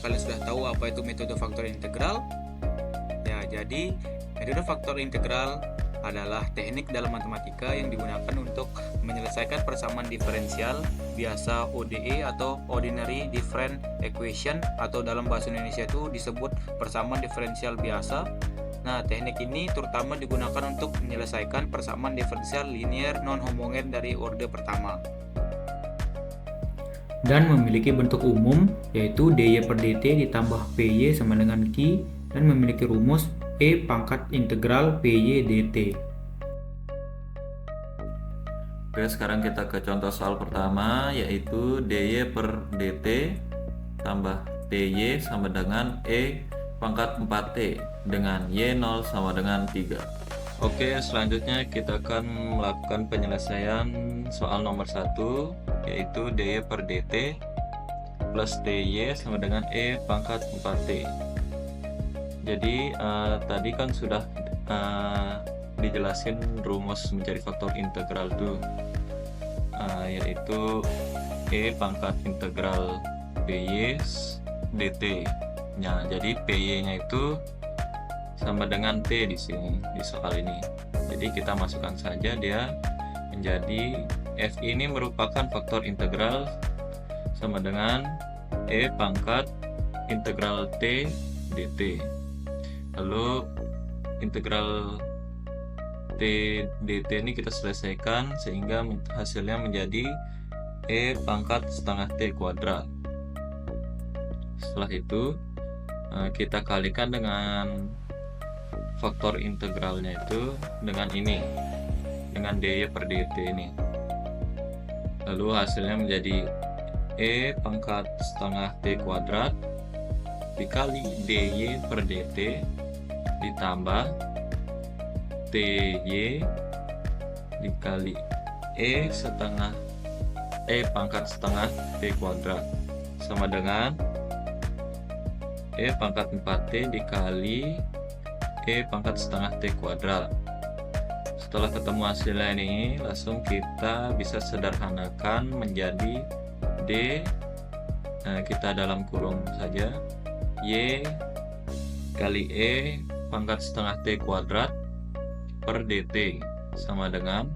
kalian sudah tahu apa itu metode faktor integral? Ya, jadi metode faktor integral adalah teknik dalam matematika yang digunakan untuk menyelesaikan persamaan diferensial, biasa ODE atau Ordinary Difference Equation, atau dalam bahasa Indonesia itu disebut persamaan diferensial biasa. Nah, teknik ini terutama digunakan untuk menyelesaikan persamaan diferensial linear non-homogen dari orde pertama. Dan memiliki bentuk umum yaitu dy per dt ditambah py sama dengan q, dan memiliki rumus e pangkat integral py dt. Oke, sekarang kita ke contoh soal pertama, yaitu dy per dt tambah ty sama dengan e pangkat 4t dengan y0 sama dengan 3. Oke, selanjutnya kita akan melakukan penyelesaian soal nomor 1, yaitu dy per dt plus ty sama dengan e pangkat 4t. Jadi tadi kan sudah dijelasin rumus mencari faktor integral tuh, yaitu e pangkat integral py dt. Nah, jadi py-nya itu sama dengan t di sini di soal ini. Jadi kita masukkan saja, dia menjadi f ini merupakan faktor integral sama dengan e pangkat integral t dt. Lalu integral t dt ini kita selesaikan sehingga hasilnya menjadi e pangkat setengah t kuadrat. Setelah itu kita kalikan dengan faktor integralnya itu dengan ini, dengan dy per dt ini. Lalu hasilnya menjadi e pangkat setengah t kuadrat dikali dy per dt ditambah ty dikali e pangkat setengah t kuadrat sama dengan e pangkat 4t dikali e pangkat setengah t kuadrat. Setelah ketemu hasilnya ini, langsung kita bisa sederhanakan menjadi d, kita dalam kurung saja, y kali e pangkat setengah t kuadrat per dt sama dengan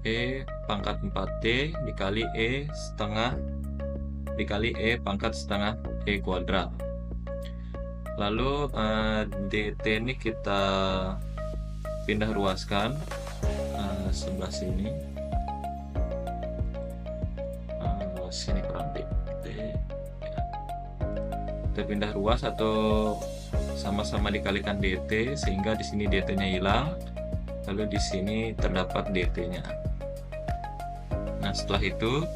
e pangkat 4t dikali e pangkat setengah t kuadrat. Lalu dt ini kita pindah ruaskan sebelah sini. Sini kurang dt. Kita pindah ruas atau sama-sama dikalikan dt sehingga di sini dt-nya hilang. Lalu di sini terdapat dt-nya. Nah, setelah itu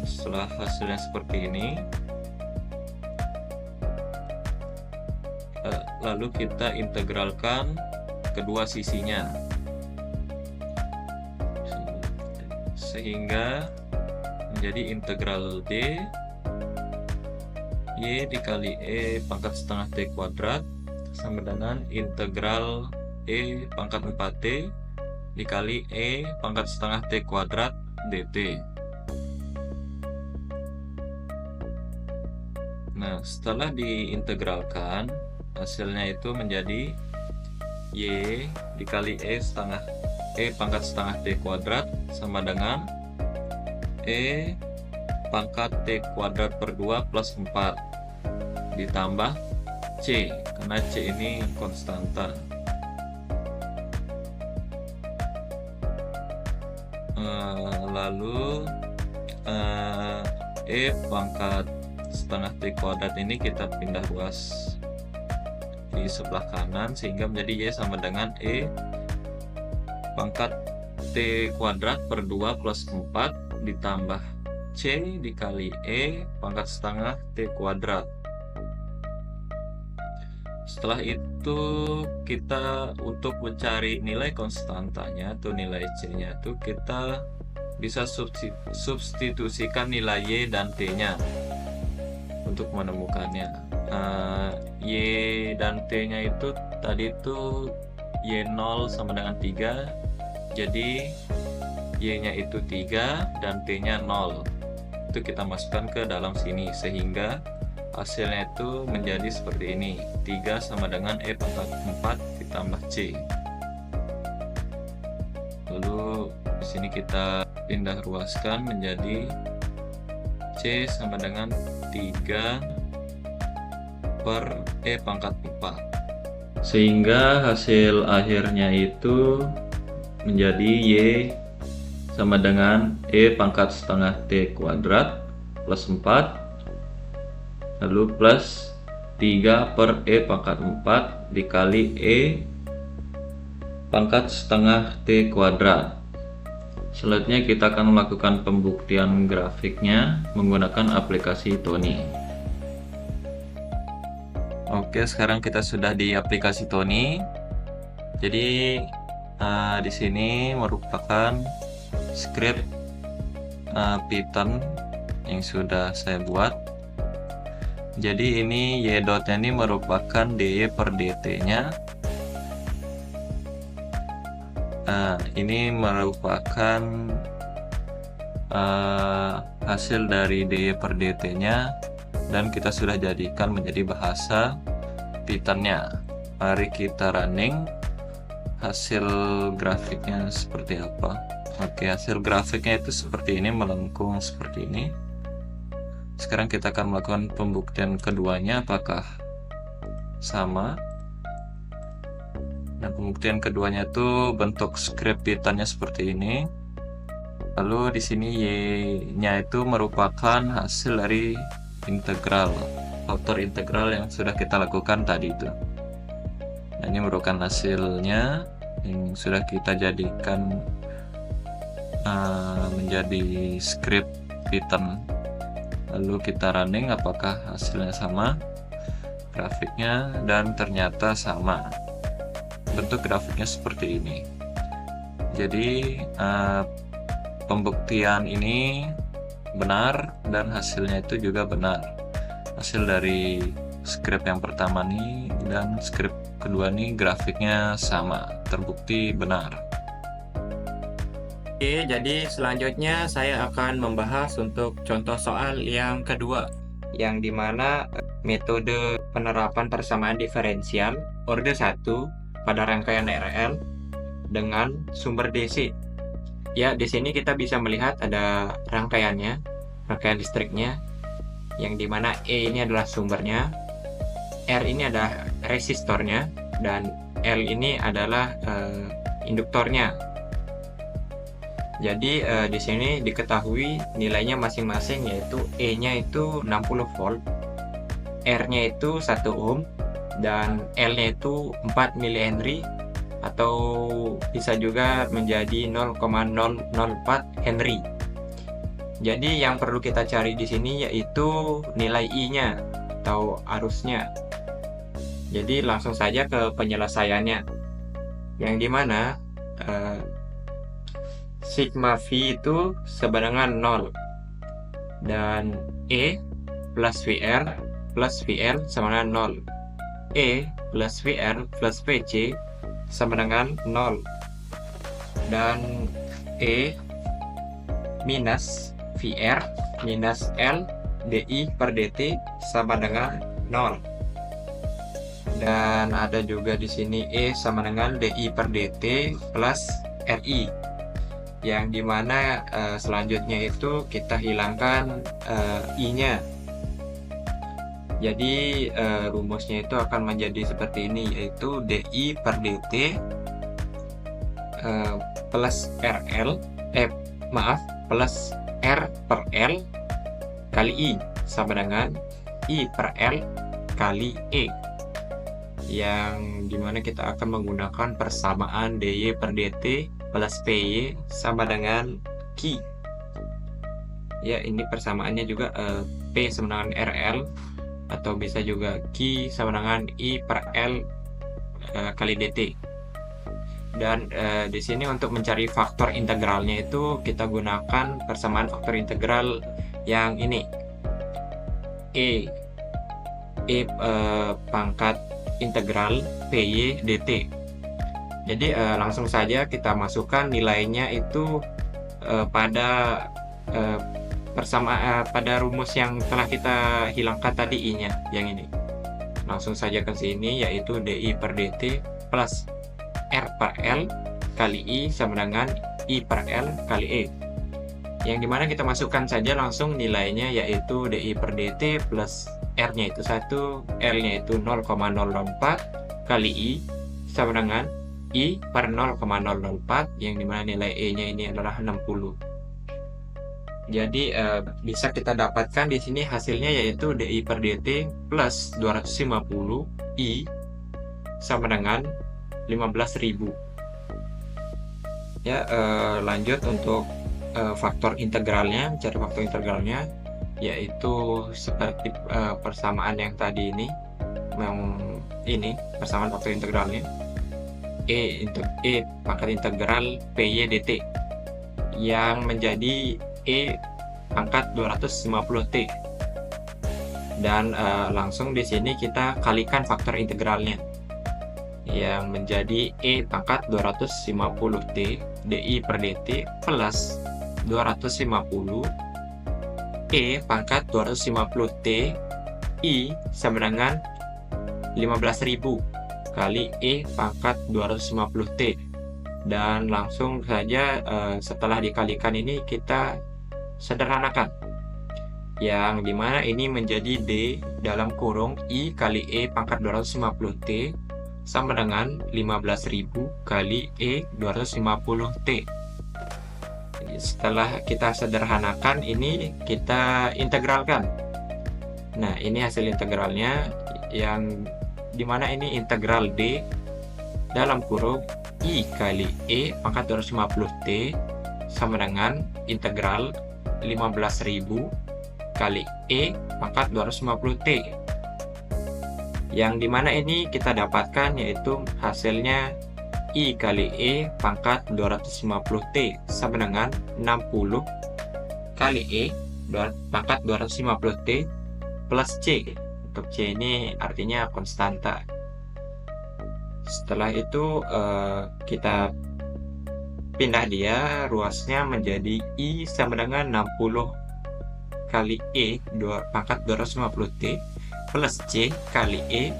setelah hasilnya seperti ini, lalu kita integralkan kedua sisinya sehingga menjadi integral d y dikali e pangkat setengah t kuadrat sama dengan integral e pangkat 4t dikali e pangkat setengah t kuadrat dt. Nah, setelah diintegralkan, hasilnya itu menjadi y dikali e pangkat setengah t kuadrat sama dengan e pangkat t kuadrat per 2 plus 4 ditambah c, karena c ini konstanta. Lalu e pangkat setengah t kuadrat ini kita pindah ruas di sebelah kanan sehingga menjadi y sama dengan e pangkat t kuadrat per 2 plus 4 ditambah c dikali e pangkat setengah t kuadrat. Setelah itu kita untuk mencari nilai konstantanya atau nilai c-nya itu kita bisa substitusikan nilai y dan t-nya untuk menemukannya. Y dan t-nya itu tadi itu y0 sama dengan 3, jadi y-nya itu 3 dan t-nya 0. itu kita masukkan ke dalam sini, sehingga hasilnya itu menjadi seperti ini. 3 sama dengan E pangkat 4 ditambah C. Lalu di sini kita pindah ruaskan menjadi C sama dengan 3 per E pangkat 4, sehingga hasil akhirnya itu menjadi Y sama dengan E pangkat setengah T kuadrat plus 4, lalu plus 3 per E pangkat 4 dikali E pangkat setengah T kuadrat. Selanjutnya kita akan melakukan pembuktian grafiknya menggunakan aplikasi Tony. Oke, sekarang kita sudah di aplikasi Tony. Jadi di sini merupakan script Python yang sudah saya buat. Jadi ini y dotnya ini merupakan dy per dt-nya. Ini merupakan hasil dari dy per dt-nya, dan kita sudah jadikan menjadi bahasa Python-nya. Mari kita running. Hasil grafiknya seperti apa? Oke, hasil grafiknya itu seperti ini, melengkung seperti ini. Sekarang kita akan melakukan pembuktian keduanya, apakah sama. Nah, pembuktian keduanya itu bentuk script Python-nya seperti ini. Lalu di sini y-nya itu merupakan hasil dari integral, faktor integral yang sudah kita lakukan tadi itu. Nah, ini merupakan hasilnya yang sudah kita jadikan menjadi script Python. Lalu kita running apakah hasilnya sama grafiknya, dan ternyata sama. Bentuk grafiknya seperti ini. Jadi pembuktian ini benar dan hasilnya itu juga benar. Hasil dari script yang pertama nih dan script kedua nih grafiknya sama, terbukti benar. Oke, jadi selanjutnya saya akan membahas untuk contoh soal yang kedua, yang dimana metode penerapan persamaan diferensial orde 1 pada rangkaian RL dengan sumber DC. Ya, di sini kita bisa melihat ada rangkaiannya, rangkaian listriknya, yang dimana E ini adalah sumbernya, R ini adalah resistornya, dan L ini adalah induktornya. Jadi di sini diketahui nilainya masing-masing, yaitu E-nya itu 60 volt, R-nya itu 1 ohm, dan L-nya itu 4 mH atau bisa juga menjadi 0,004 Henry. Jadi yang perlu kita cari di sini yaitu nilai I-nya atau arusnya. Jadi langsung saja ke penyelesaiannya, yang dimana sigma V itu sama dengan 0, dan E plus VR plus VL sama dengan 0. E plus VR plus VC sama dengan 0, dan E minus VR minus L DI per DT sama dengan 0. Dan ada juga di sini E sama dengan DI per DT plus RI, yang dimana selanjutnya itu kita hilangkan I-nya. Jadi rumusnya itu akan menjadi seperti ini, yaitu DI per DT plus plus R per L kali I sama dengan I per L kali E, yang dimana kita akan menggunakan persamaan DY per DT plus PY sama dengan Q. Ya, ini persamaannya juga P sama dengan RL, atau bisa juga Q sama dengan I per L kali DT. Dan di sini untuk mencari faktor integralnya itu kita gunakan persamaan faktor integral yang ini, E pangkat integral PY dt. Jadi langsung saja kita masukkan nilainya itu pada pada rumus yang telah kita hilangkan tadi I-nya, yang ini. Langsung saja ke sini, yaitu DI per DT plus R per L kali I sama dengan I per L kali E. Yang dimana kita masukkan saja langsung nilainya, yaitu DI per DT plus R-nya itu 1, L-nya itu 0,004 kali I sama dengan I per 0,004, yang dimana nilai E-nya ini adalah 60. Jadi bisa kita dapatkan di sini hasilnya, yaitu DI per DT plus 250 I sama dengan 15.000. Ya, lanjut untuk faktor integralnya, mencari faktor integralnya, yaitu seperti persamaan yang tadi ini, persamaan faktor integralnya E pangkat integral PY dt yang menjadi E pangkat 250T, dan langsung di sini kita kalikan faktor integralnya yang menjadi E pangkat 250T DI per DT plus 250 E pangkat 250T I sama dengan 15.000 kali E pangkat 250T, dan langsung saja setelah dikalikan ini kita sederhanakan, yang dimana ini menjadi D dalam kurung I kali E pangkat 250T sama dengan 15.000 kali E 250T. Setelah kita sederhanakan ini, kita integralkan. Nah, ini hasil integralnya, yang dimana ini integral D dalam kurung I kali E pangkat 250T sama dengan integral 15.000 kali E pangkat 250T, yang dimana ini kita dapatkan yaitu hasilnya I kali E pangkat 250T sama dengan 60 kali E pangkat 250T plus C. Untuk C ini artinya konstanta. Setelah itu kita pindah dia ruasnya menjadi I sama dengan 60 kali E pangkat 250T plus C kali E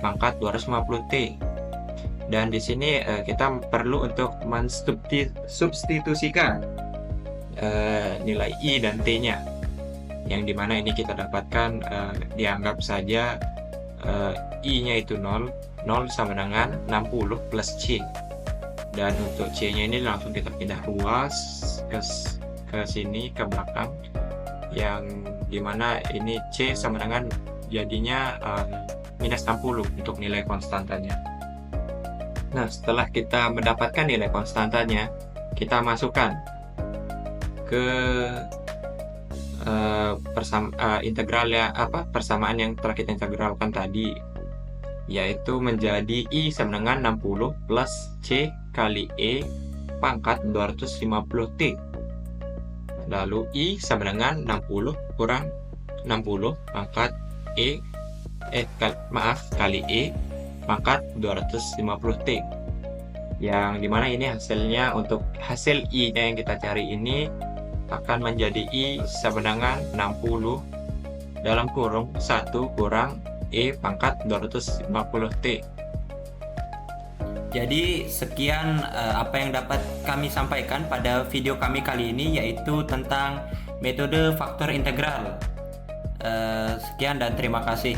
pangkat 250T. Dan di sini kita perlu untuk mensubstitusikan nilai I dan T-nya, yang dimana ini kita dapatkan dianggap saja I-nya itu 0 sama dengan 60 plus C, dan untuk C-nya ini langsung kita pindah ruas ke sini ke belakang, yang dimana ini C sama dengan jadinya minus 60 untuk nilai konstantanya. Nah, setelah kita mendapatkan nilai konstantanya, kita masukkan ke persamaan yang telah kita integralkan tadi, yaitu menjadi I sama dengan 60 plus C kali E pangkat 250T. Lalu I sama dengan 60 kurang 60 pangkat kali E pangkat 250T, yang dimana ini hasilnya, untuk hasil I-nya yang kita cari ini akan menjadi I sama dengan 60 dalam kurung 1 kurang E pangkat 250T. Jadi sekian apa yang dapat kami sampaikan pada video kami kali ini, yaitu tentang metode faktor integral. Sekian dan terima kasih.